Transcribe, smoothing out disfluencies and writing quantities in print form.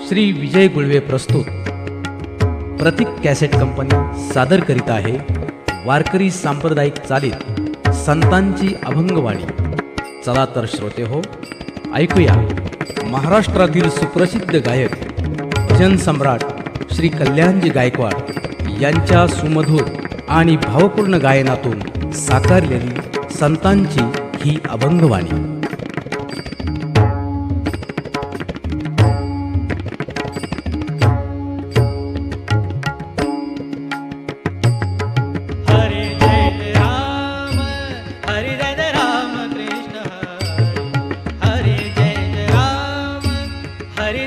श्री विजय गुळवे प्रस्तुत प्रतीक cassette company सादर करीत आहे वारकरी सांप्रदायिक चालीत संतांची अभंगवाणी. चला तर श्रोते हो, ऐकूया महाराष्ट्रातील सुप्रसिद्ध गायक भजन सम्राट श्री कल्याणजी गायकवाड यांच्या सुमधुर आणि भावपूर्ण गायनातून साकारलेली संतांची ही अभंगवाणी. हरि